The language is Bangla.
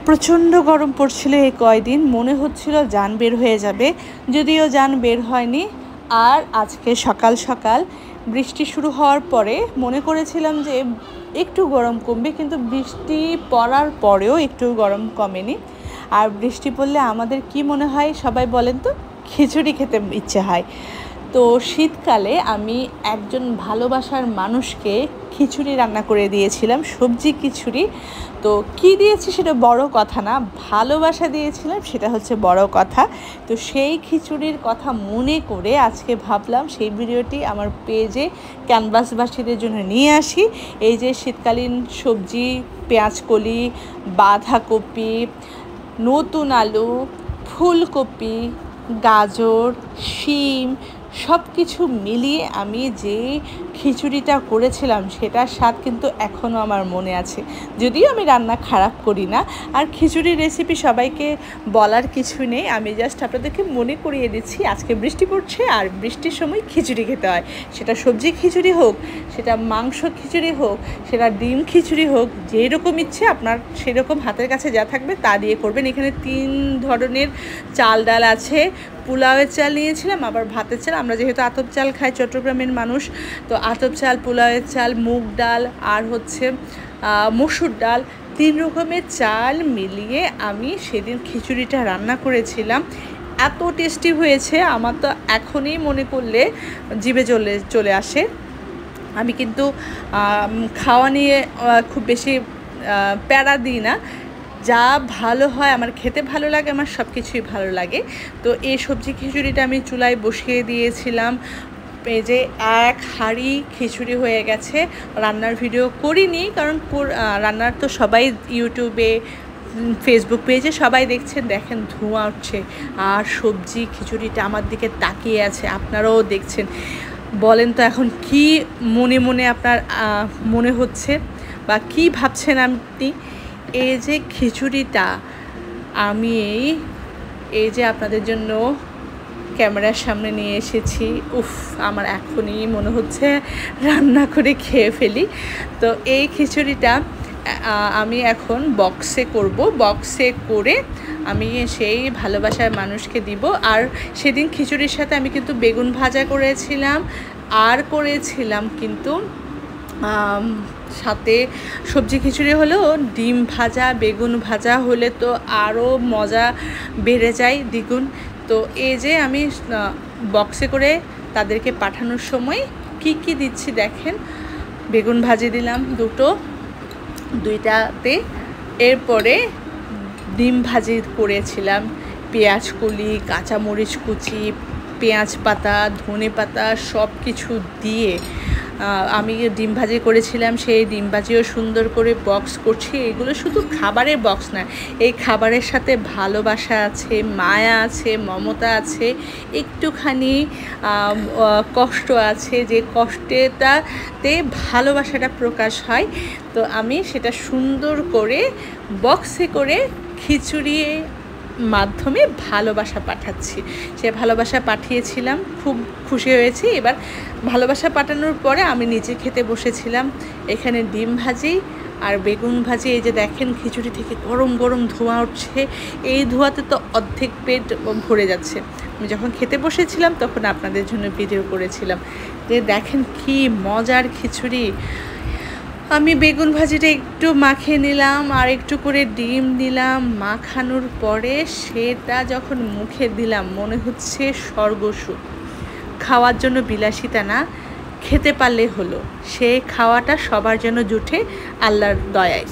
প্রচণ্ড গরম পড়ছিল এই কয়দিন, মনে হচ্ছিল জান বের হয়ে যাবে, যদিও জান বের হয়নি। আর আজকে সকাল সকাল বৃষ্টি শুরু হওয়ার পরে মনে করেছিলাম যে একটু গরম কমবে, কিন্তু বৃষ্টি পড়ার পরেও একটু গরম কমেনি। আর বৃষ্টি পড়লে আমাদের কি মনে হয় সবাই বলেন তো? খিচুড়ি খেতে ইচ্ছে হয়। তো শীতকালে আমি একজন ভালোবাসার মানুষকে খিচুড়ি রান্না করে দিয়েছিলাম, সবজি খিচুড়ি। তো কি দিয়েছি সেটা বড় কথা না, ভালোবাসা দিয়েছিলাম সেটা হচ্ছে বড় কথা। তো সেই খিচুড়ির কথা মনে করে আজকে ভাবলাম সেই ভিডিওটি আমার পেজে ক্যানভাসবাসীদের জন্য নিয়ে আসি। এই যে শীতকালীন সবজি, পেঁয়াজকলি, বাঁধাকপি, নতুন আলু, ফুলকপি, গাজর, শিম সব কিছু মিলিয়ে আমি যে খিচুড়িটা করেছিলাম সেটার স্বাদ কিন্তু এখনও আমার মনে আছে, যদিও আমি রান্না খারাপ করি না। আর খিচুড়ির রেসিপি সবাইকে বলার কিছু নেই, আমি জাস্ট আপনাদেরকে মনে করিয়ে দিচ্ছি আজকে বৃষ্টি পড়ছে আর বৃষ্টির সময় খিচুড়ি খেতে হয়। সেটা সবজি খিচুড়ি হোক, সেটা মাংস খিচুড়ি হোক, সেটা ডিম খিচুড়ি হোক, যেরকম ইচ্ছে আপনার সেরকম হাতের কাছে যা থাকবে তা দিয়ে করবেন। এখানে 3 ধরনের চাল ডাল আছে। পোলাওয়ের চাল নিয়েছিলাম, আবার ভাতের চাল। আমরা যেহেতু আতপ চাল খাই, চট্টগ্রামের মানুষ, তো আতপ চাল, পোলাওয়ের চাল, মুগ ডাল আর হচ্ছে মসুর ডাল, 3 রকমের চাল মিলিয়ে আমি সেদিন খিচুড়িটা রান্না করেছিলাম। এত টেস্টি হয়েছে, আমার তো এখনই মনে করলে জিভে চলে আসে। আমি কিন্তু খাওয়া নিয়ে খুব বেশি প্যারা দিই না, যা ভালো হয় আমার খেতে ভালো লাগে, আমার সব কিছুই ভালো লাগে। তো এই সবজি খিচুড়িটা আমি চুলায় বসিয়ে দিয়েছিলাম। এই যে 1 হাঁড়ি খিচুড়ি হয়ে গেছে। রান্নার ভিডিও করিনি, কারণ রান্নার তো সবাই ইউটিউবে, ফেসবুক পেজে সবাই দেখেন ধোঁয়া উঠছে, আর সবজি খিচুড়িটা আমার দিকে তাকিয়ে আছে, আপনারাও দেখছেন। বলেন তো এখন কি মনে মনে আপনার মনে হচ্ছে বা কি ভাবছেন আপনি? এই যে খিচুড়িটা আমি এই যে আপনাদের জন্য ক্যামেরার সামনে নিয়ে এসেছি, আমার এখনই মনে হচ্ছে রান্না করে খেয়ে ফেলি। তো এই খিচুড়িটা আমি এখন বক্সে করব, বক্সে করে আমি সেই ভালোবাসার মানুষকে দিব। আর সেদিন খিচুড়ির সাথে আমি কিন্তু বেগুন ভাজা করেছিলাম, আর করেছিলাম কিন্তু সাথে সবজি খিচুড়ি হলেও ডিম ভাজা, বেগুন ভাজা হলে তো আরও মজা বেড়ে যায় দ্বিগুণ। তো এই যে আমি বক্সে করে তাদেরকে পাঠানোর সময় কি দিচ্ছি দেখেন। বেগুন ভাজি দিলাম দুইটাতে, এরপরে ডিম ভাজি করেছিলাম, পেঁয়াজ কলি, কাঁচামরিচ কুচি, পেঁয়াজ পাতা, ধনে পাতা সব কিছু দিয়ে আমি ডিম ভাজি করেছিলাম। সেই ডিম ভাজিও সুন্দর করে বক্স করছি। এগুলো শুধু খাবারের বক্স না, এই খাবারের সাথে ভালোবাসা আছে, মায়া আছে, মমতা আছে, একটুখানি কষ্ট আছে, যে কষ্টটাতে ভালোবাসাটা প্রকাশ হয়। তো আমি সেটা সুন্দর করে বক্সে করে খিচুড়ি মাধ্যমে ভালোবাসা পাঠাচ্ছি। সে ভালোবাসা পাঠিয়েছিলাম, খুব খুশি হয়েছি। এবার ভালোবাসা পাঠানোর পরে আমি নিজে খেতে বসেছিলাম। এখানে ডিম ভাজি আর বেগুন ভাজি, এই যে দেখেন খিচুড়ি থেকে গরম গরম ধোঁয়া উঠছে, এই ধোঁয়াতে তো অর্ধেক পেট ভরে যাচ্ছে। আমি যখন খেতে বসেছিলাম তখন আপনাদের জন্য ভিডিও করেছিলাম যে দেখেন কি মজার খিচুড়ি। আমি বেগুন ভাজিটা একটু মাখিয়ে নিলাম, আর একটু করে ডিম দিলাম। মাখানোর পরে সেটা যখন মুখে দিলাম মনে হচ্ছে স্বর্গসুখ। খাওয়ার জন্য বিলাসিতা না, খেতে পারলে হলো। সেই খাওয়াটা সবার জন্য জুটে আল্লাহর দয়ায়।